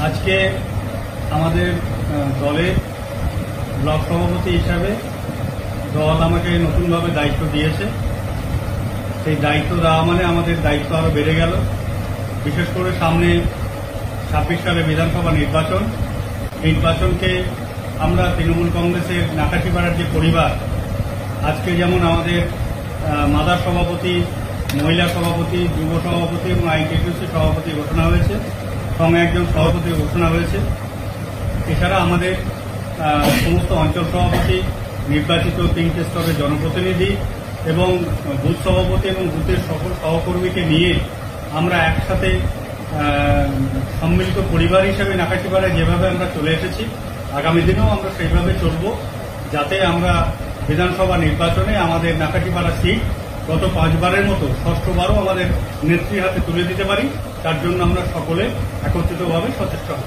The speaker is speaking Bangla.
আজকে আমাদের দলের ব্লক সভাপতি হিসাবে দল আমাকে নতুনভাবে দায়িত্ব দিয়েছে। সেই দায়িত্ব দেওয়া মানে আমাদের দায়িত্ব আরো বেড়ে গেল। বিশেষ করে সামনে 26 সালে বিধানসভা নির্বাচনকে আমরা তৃণমূল কংগ্রেসের নাকাশিপাড়ার যে পরিবার, আজকে যেমন আমাদের মাদার সভাপতি, মহিলা সভাপতি, যুব সভাপতি এবং আইনটিটিউসি সভাপতি ঘোষণা হয়েছে, সঙ্গে একজন সভাপতি ঘোষণা হয়েছে। এছাড়া আমাদের সমস্ত অঞ্চল সভাপতি, নির্বাচিত 3টে স্তরের জনপ্রতিনিধি এবং বুথ সভাপতি এবং বুথের সকল সহকর্মীকে নিয়ে আমরা একসাথে সম্মিলিত পরিবার হিসেবে নাকাশিপাড়ায় যেভাবে আমরা চলে এসেছি, আগামী দিনেও আমরা সেইভাবে চলব, যাতে আমরা বিধানসভা নির্বাচনে আমাদের নাকাশিপাড়া সিট গত 5 বারের মতো 6ঠবারও আমাদের নেত্রীর হাতে তুলে দিতে পারি। তার জন্য আমরা সকলে একত্রিতভাবে সচেষ্ট হব।